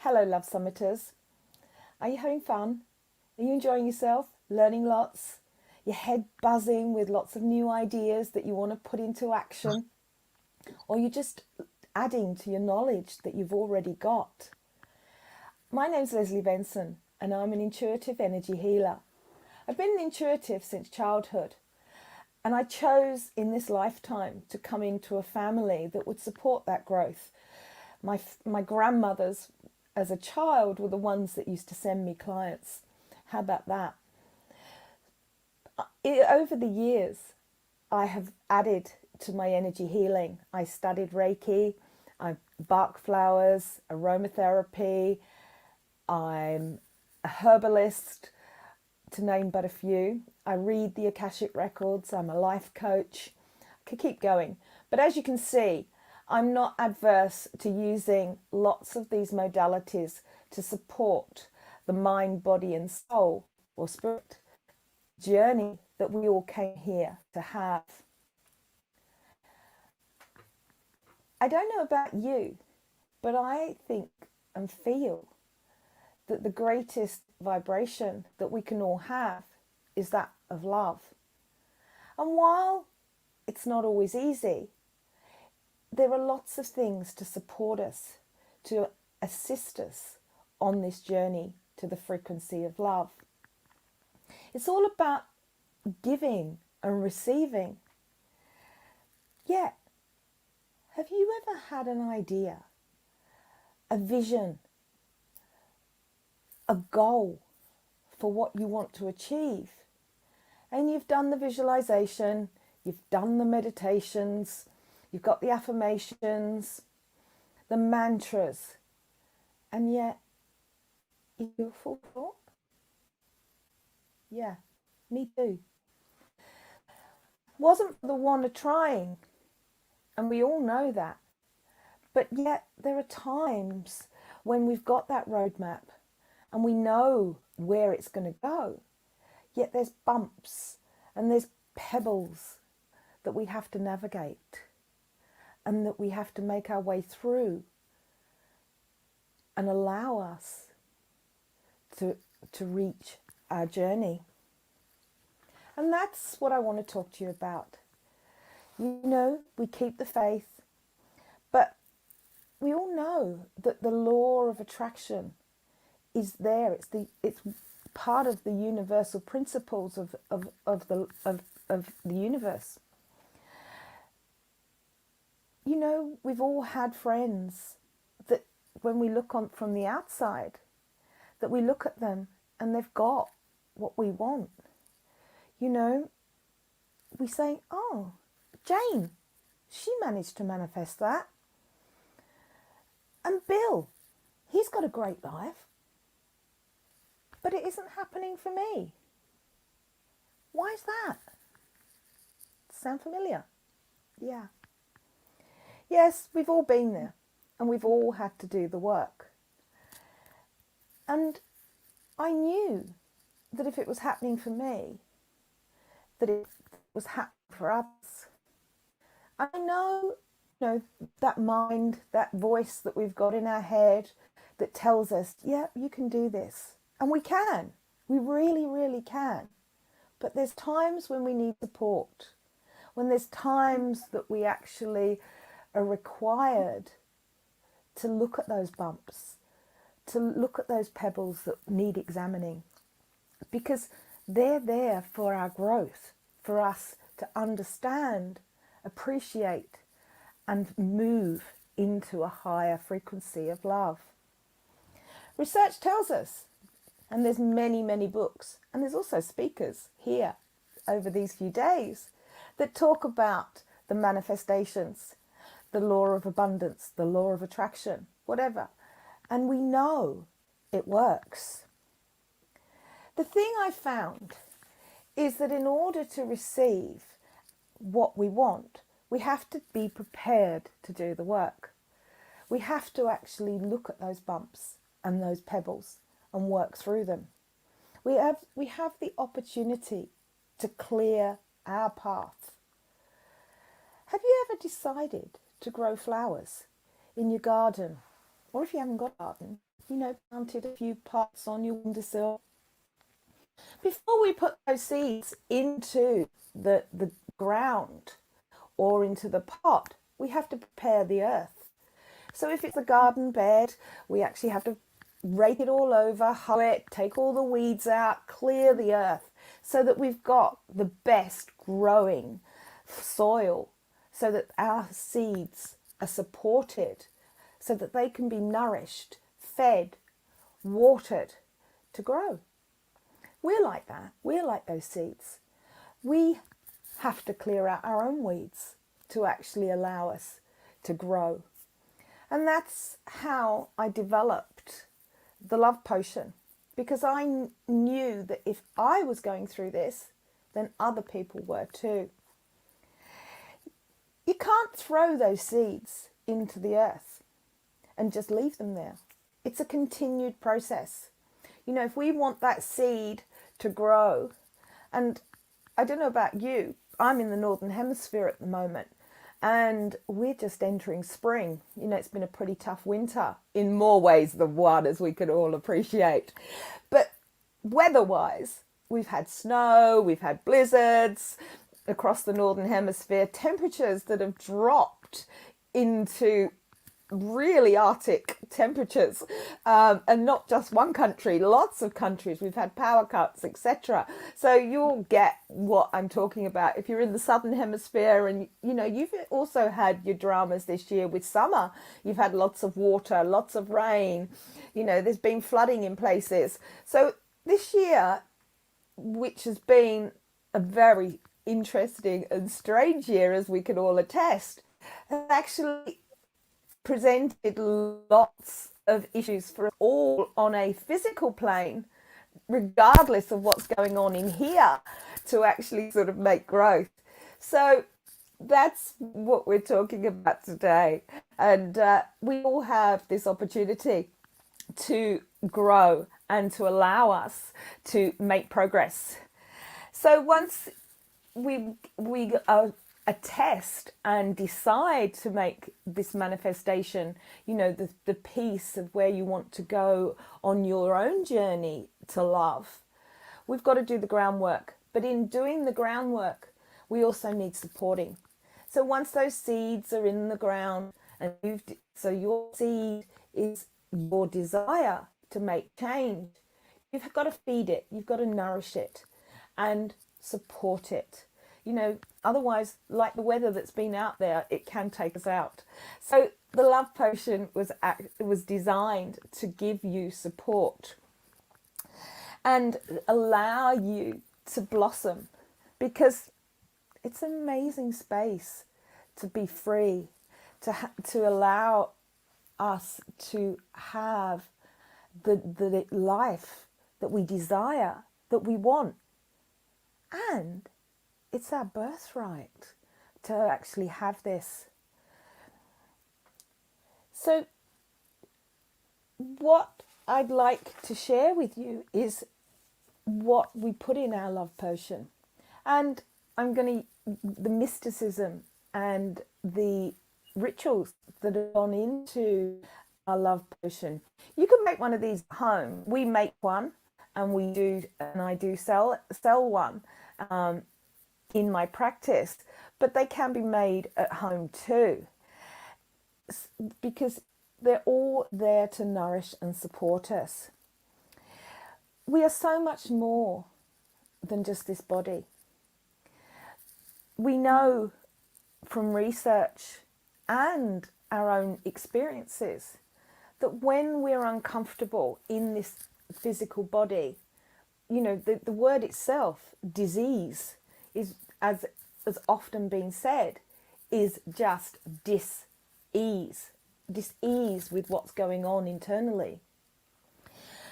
Hello, Love Summiters. Are you having fun? Are you enjoying yourself? Learning lots? Your head buzzing with lots of new ideas that you want to put into action? Or you're just adding to your knowledge that you've already got? My name's Lesley Benson and I'm an intuitive energy healer. I've been an intuitive since childhood, and I chose in this lifetime to come into a family that would support that growth. My grandmothers as a child were the ones that used to send me clients. How about that? Over the years, I have added to my energy healing. I studied Reiki, I bark flowers, aromatherapy. I'm a herbalist, to name but a few. I read the Akashic Records. I'm a life coach. I could keep going. But as you can see, I'm not adverse to using lots of these modalities to support the mind, body and soul or spirit journey that we all came here to have. I don't know about you, but I think and feel that the greatest vibration that we can all have is that of love. And while it's not always easy, there are lots of things to support us, to assist us on this journey to the frequency of love. It's all about giving and receiving. Yet, have you ever had an idea, a vision, a goal for what you want to achieve? And you've done the visualization, you've done the meditations, you've got the affirmations, the mantras, and yet you're full thought? Yeah, me too. Wasn't for the want of trying, and we all know that. But yet there are times when we've got that roadmap and we know where it's going to go, yet there's bumps and there's pebbles that we have to navigate and that we have to make our way through and allow us to reach our journey. And that's what I want to talk to you about. You know, we keep the faith, but we all know that the law of attraction is there. It's part of the universal principles of the universe. You know, we've all had friends that when we look on from the outside, that we look at them and they've got what we want. You know, we say, oh, Jane, she managed to manifest that. And Bill, he's got a great life. But it isn't happening for me. Why is that? Sound familiar? Yeah. Yes, we've all been there and we've all had to do the work. And I knew that if it was happening for me, that it was happening for others. I know, that mind, that voice that we've got in our head that tells us, yeah, you can do this. And we can. We really, really can. But there's times when we need support, when there's times that we actually are required to look at those bumps, to look at those pebbles that need examining, because they're there for our growth, for us to understand, appreciate, and move into a higher frequency of love. Research tells us, and there's many, many books, and there's also speakers here over these few days that talk about the manifestations, the law of abundance, the law of attraction, whatever. And we know it works. The thing I found is that in order to receive what we want, we have to be prepared to do the work. We have to actually look at those bumps and those pebbles and work through them. We have the opportunity to clear our path. Have you ever decided to grow flowers in your garden? Or if you haven't got a garden, planted a few pots on your windowsill. Before we put those seeds into the ground or into the pot, we have to prepare the earth. So if it's a garden bed, we actually have to rake it all over, hoe it, take all the weeds out, clear the earth so that we've got the best growing soil, so that our seeds are supported, so that they can be nourished, fed, watered to grow. We're like that. We're like those seeds. We have to clear out our own weeds to actually allow us to grow. And that's how I developed the love potion, because I knew that if I was going through this, then other people were too. You can't throw those seeds into the earth and just leave them there. It's a continued process. If we want that seed to grow, and I don't know about you, I'm in the Northern Hemisphere at the moment, and we're just entering spring. It's been a pretty tough winter in more ways than one, as we could all appreciate. But weather-wise, we've had snow, we've had blizzards across the Northern Hemisphere, temperatures that have dropped into really Arctic temperatures, and not just one country, lots of countries. We've had power cuts, etc. So you'll get what I'm talking about if you're in the Southern Hemisphere. And you've also had your dramas this year with summer. You've had lots of water, lots of rain, there's been flooding in places. So this year, which has been a very interesting and strange year, as we can all attest, has actually presented lots of issues for us all on a physical plane, regardless of what's going on in here, to actually sort of make growth. So that's what we're talking about today. And we all have this opportunity to grow and to allow us to make progress. So once we attest and decide to make this manifestation, the piece of where you want to go on your own journey to love, we've got to do the groundwork. But in doing the groundwork, we also need supporting. So once those seeds are in the ground, and so your seed is your desire to make change, you've got to feed it, you've got to nourish it and support it. Otherwise, like the weather that's been out there, it can take us out. So the love potion was designed to give you support and allow you to blossom, because it's an amazing space to be free, to allow us to have the life that we desire, that we want. And it's our birthright to actually have this. So what I'd like to share with you is what we put in our love potion. And the mysticism and the rituals that have gone into our love potion. You can make one of these at home. We make one, and I do sell one in my practice, but they can be made at home too, because they're all there to nourish and support us. We are so much more than just this body. We know from research and our own experiences that when we're uncomfortable in this physical body, the word itself, disease, is, as often been said, is just dis-ease with what's going on internally.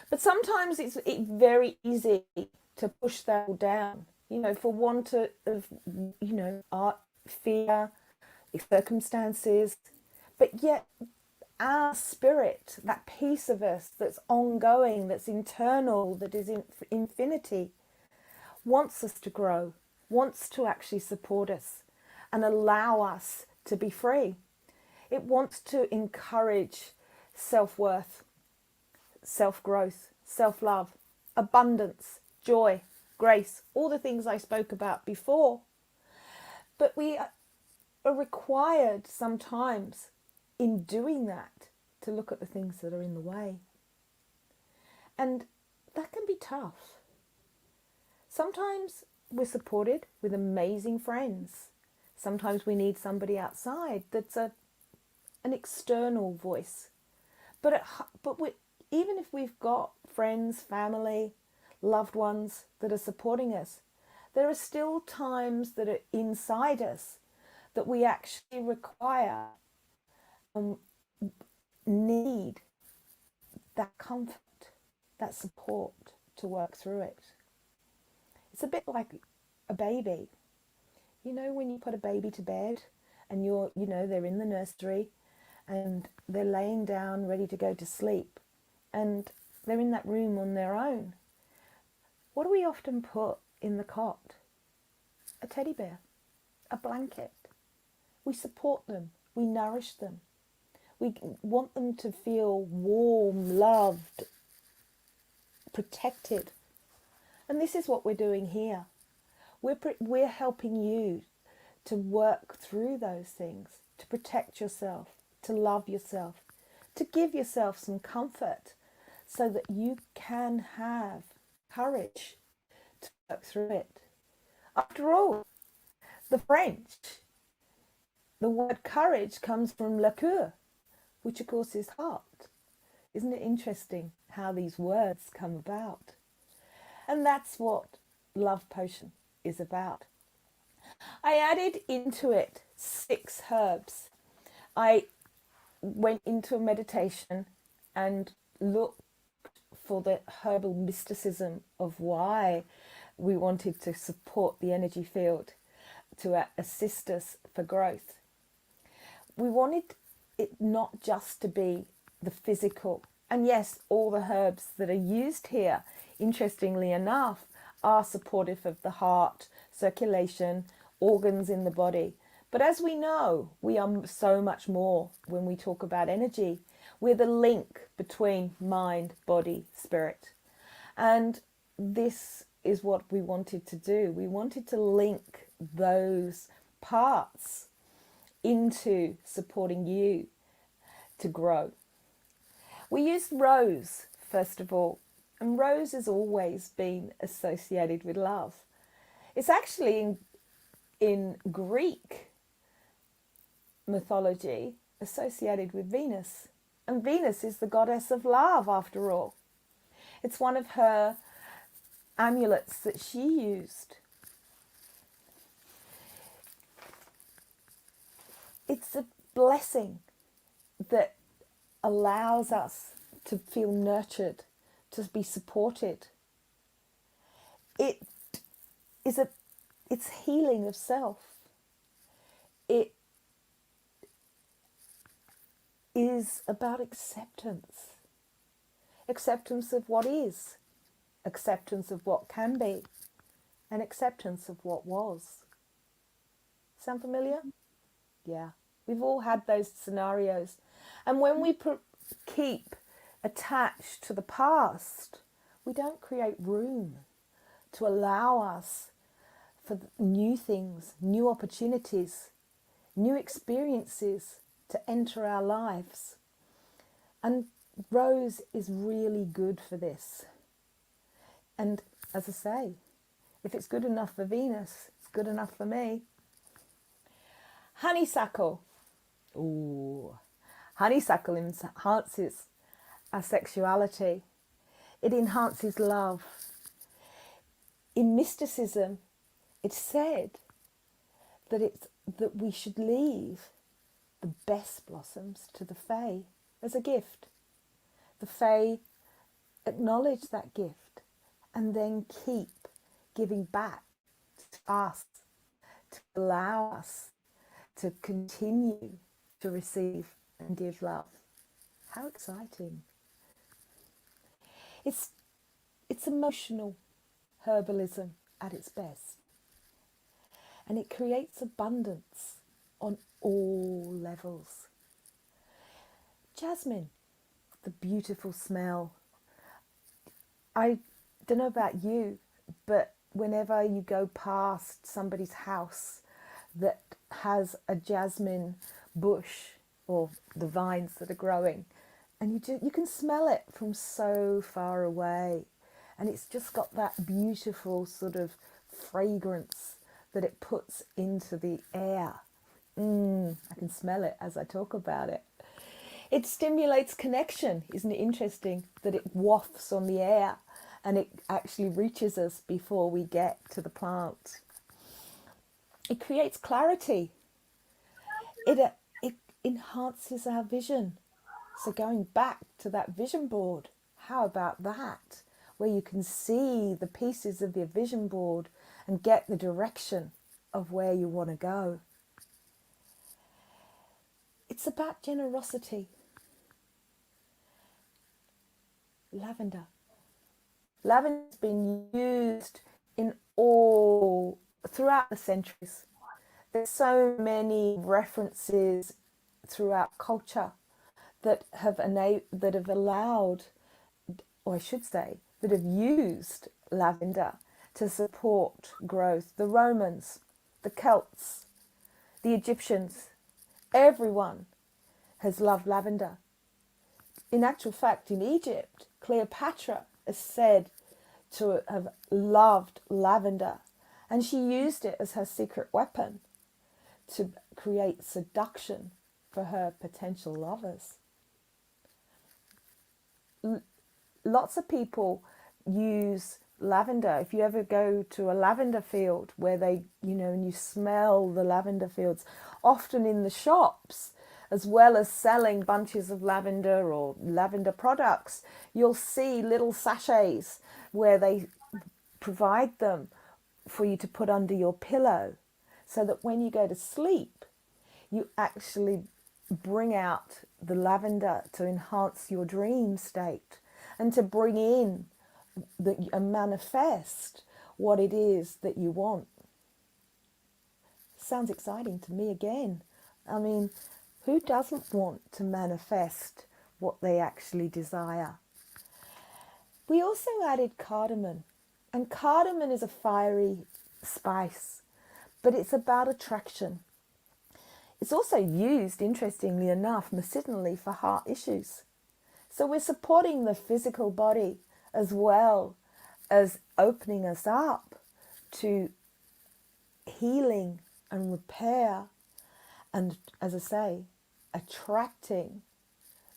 But sometimes it's very easy to push that down, for want of, fear, circumstances. But yet our spirit, that piece of us that's ongoing, that's internal, that is in infinity, wants us to grow, wants to actually support us and allow us to be free. It wants to encourage self-worth, self-growth, self-love, abundance, joy, grace, all the things I spoke about before. But we are required sometimes in doing that to look at the things that are in the way. And that can be tough. Sometimes we're supported with amazing friends. Sometimes we need somebody outside that's an external voice. But even if we've got friends, family, loved ones that are supporting us, there are still times that are inside us that we actually require and need that comfort, that support to work through it. It's a bit like a baby. You know, when you put a baby to bed and they're in the nursery and they're laying down ready to go to sleep and they're in that room on their own. What do we often put in the cot? A teddy bear, a blanket. We support them, we nourish them. We want them to feel warm, loved, protected. And this is what we're doing here. We're helping you to work through those things, to protect yourself, to love yourself, to give yourself some comfort so that you can have courage to work through it. After all, the word courage comes from le cœur, which of course is heart. Isn't it interesting how these words come about? And that's what Love Potion is about. I added into it 6 herbs. I went into a meditation and looked for the herbal mysticism of why we wanted to support the energy field to assist us for growth. We wanted it not just to be the physical. And yes, all the herbs that are used here, interestingly enough, are supportive of the heart, circulation, organs in the body. But as we know, we are so much more when we talk about energy. We're the link between mind, body, spirit. And this is what we wanted to do. We wanted to link those parts into supporting you to grow. We used rose, first of all, and rose has always been associated with love. It's actually in Greek mythology associated with Venus. And Venus is the goddess of love, after all. It's one of her amulets that she used. It's a blessing that allows us to feel nurtured, to be supported. It's healing of self. It is about acceptance. Acceptance of what is, acceptance of what can be, and acceptance of what was. Sound familiar? Yeah, we've all had those scenarios. And when we keep attached to the past, we don't create room to allow us for new things, new opportunities, new experiences to enter our lives. And rose is really good for this. And as I say, if it's good enough for Venus, it's good enough for me. Honeysuckle. Ooh, honeysuckle enhances our sexuality. It enhances love. In mysticism, it's said that we should leave the best blossoms to the Fae as a gift. The Fae acknowledge that gift and then keep giving back to us, to allow us to continue to receive and give love. How exciting. It's emotional herbalism at its best. And it creates abundance on all levels. Jasmine, the beautiful smell I don't know about you, but whenever you go past somebody's house that has a jasmine bush or the vines that are growing, and you can smell it from so far away, and it's just got that beautiful sort of fragrance that it puts into the air. I can smell it as I talk about it. It stimulates connection. Isn't it interesting that it wafts on the air and it actually reaches us before we get to the plant? It creates clarity. It enhances our vision. So going back to that vision board, how about that? Where you can see the pieces of your vision board and get the direction of where you want to go. It's about generosity. Lavender. Lavender's been used in all throughout the centuries. There's so many references throughout culture that have allowed, or I should say, that have used lavender to support growth. The Romans, the Celts, the Egyptians, everyone has loved lavender. In actual fact, in Egypt, Cleopatra is said to have loved lavender, and she used it as her secret weapon to create seduction for her potential lovers. Lots of people use lavender. If you ever go to a lavender field where they, and you smell the lavender fields, often in the shops, as well as selling bunches of lavender or lavender products, you'll see little sachets where they provide them for you to put under your pillow, so that when you go to sleep, you actually bring out the lavender to enhance your dream state and to bring in and manifest what it is that you want. Sounds exciting to me again. I mean, who doesn't want to manifest what they actually desire? We also added cardamom, and cardamom is a fiery spice, but it's about attraction. It's also used, interestingly enough, medicinally for heart issues. So we're supporting the physical body as well as opening us up to healing and repair, and, as I say, attracting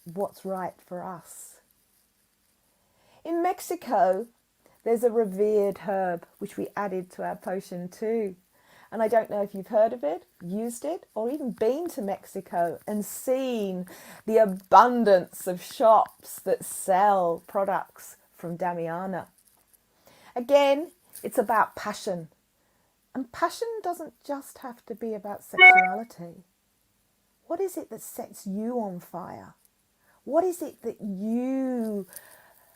what's right for us. In Mexico, there's a revered herb which we added to our potion too. And I don't know if you've heard of it, used it, or even been to Mexico and seen the abundance of shops that sell products from Damiana. Again, it's about passion. And passion doesn't just have to be about sexuality. What is it that sets you on fire? What is it that you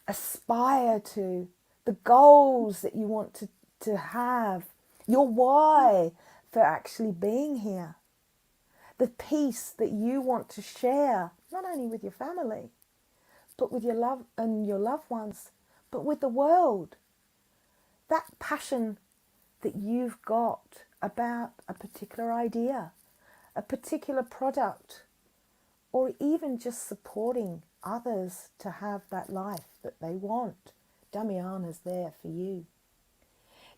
aspire to? The goals that you want to have? Your why for actually being here? The peace that you want to share, not only with your family, but with your love and your loved ones, but with the world. That passion that you've got about a particular idea, a particular product, or even just supporting others to have that life that they want. Damiana's there for you.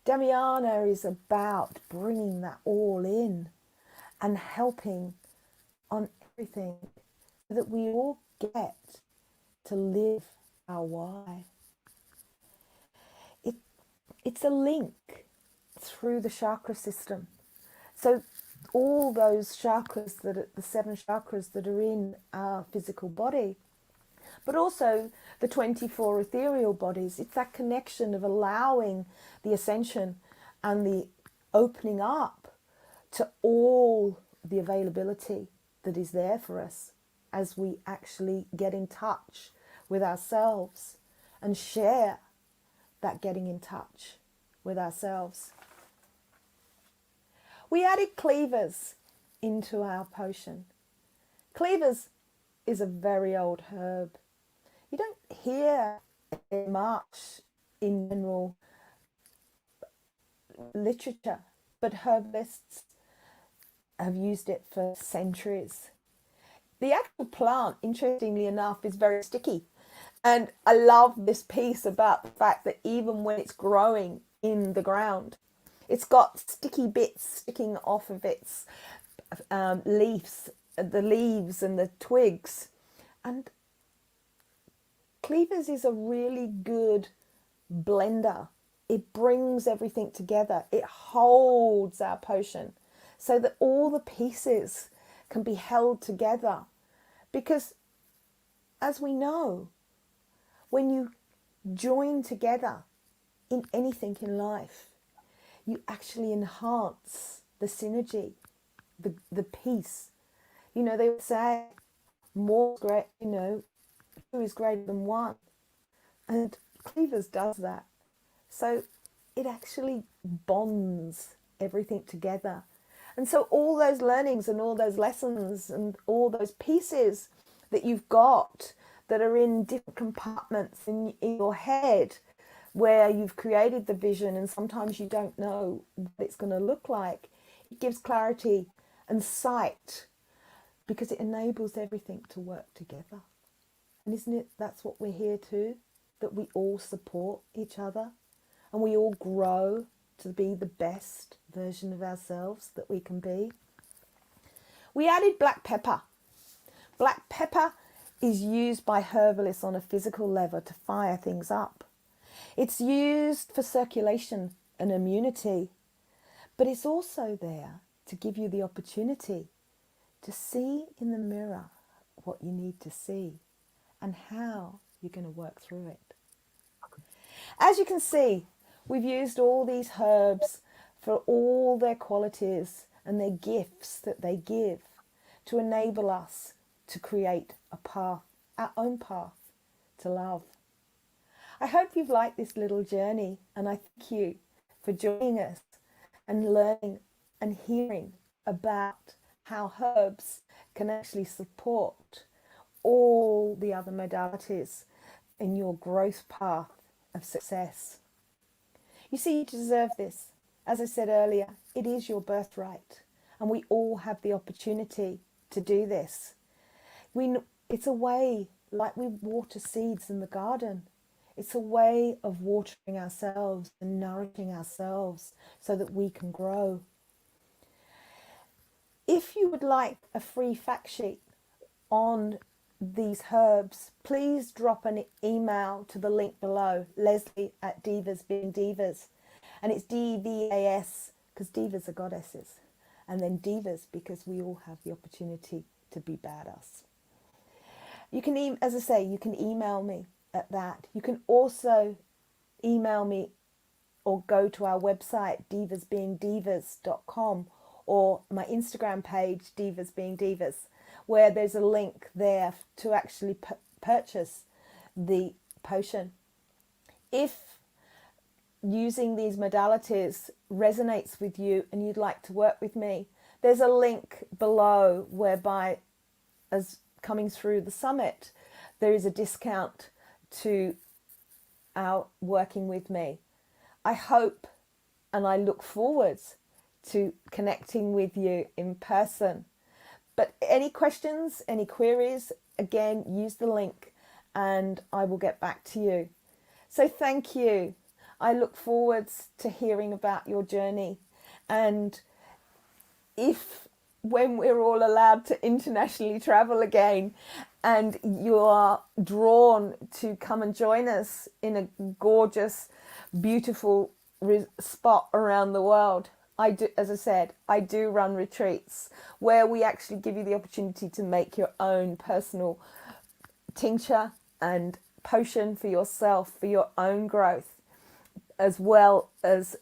Damiana is about bringing that all in and helping on everything so that we all get to live our why. It's a link through the chakra system. So all those chakras, the 7 chakras that are in our physical body, but also the 24 ethereal bodies. It's that connection of allowing the ascension and the opening up to all the availability that is there for us as we actually get in touch with ourselves and share that getting in touch with ourselves. We added cleavers into our potion. Cleavers is a very old herb. You don't hear it much in general literature, but herbalists have used it for centuries. The actual plant, interestingly enough, is very sticky. And I love this piece about the fact that even when it's growing in the ground, it's got sticky bits sticking off of its leaves, the leaves and the twigs. And Cleavers is a really good blender. It brings everything together. It holds our potion so that all the pieces can be held together. Because as we know, when you join together in anything in life, you actually enhance the synergy, the peace. You know, they would say more is great, you know, two is greater than one. And Cleavers does that. So it actually bonds everything together. And so all those learnings and all those lessons and all those pieces that you've got that are in different compartments in your head where you've created the vision and sometimes you don't know what it's going to look like, it gives clarity and sight because it enables everything to work together. And isn't it, that's what we're here to, that we all support each other and we all grow to be the best version of ourselves that we can be. We added black pepper. Black pepper is used by herbalists on a physical level to fire things up. It's used for circulation and immunity, but it's also there to give you the opportunity to see in the mirror what you need to see and how you're going to work through it. As you can see, we've used all these herbs for all their qualities and their gifts that they give to enable us to create a path, our own path to love. I hope you've liked this little journey, and I thank you for joining us and learning and hearing about how herbs can actually support all the other modalities in your growth path of success. You see, you deserve this. As I said earlier, it is your birthright, and we all have the opportunity to do this. It's a way, like we water seeds in the garden. It's a way of watering ourselves and nourishing ourselves so that we can grow. If you would like a free fact sheet on these herbs, please drop an email to the link below, Lesley at Divas Being Divas. And it's DVAS because divas are goddesses. And then divas because we all have the opportunity to be badass. You can, as I say, you can email me at that. You can also email me or go to our website, divasbeingdivas.com, or my Instagram page, Divas Being Divas, where there's a link there to actually purchase the potion. If using these modalities resonates with you and you'd like to work with me, there's a link below whereby, as coming through the summit, there is a discount to our working with me. I hope and I look forward to connecting with you in person. But any questions, any queries, again, use the link and I will get back to you. So thank you. I look forward to hearing about your journey. And when we're all allowed to internationally travel again and you are drawn to come and join us in a gorgeous, beautiful spot around the world, I do, as I said, I do run retreats where we actually give you the opportunity to make your own personal tincture and potion for yourself, for your own growth, as well as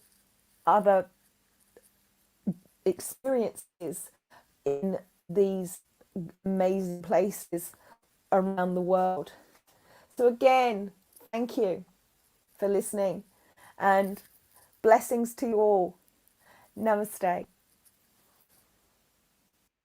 other experiences in these amazing places around the world. So again, thank you for listening and blessings to you all. Namaste.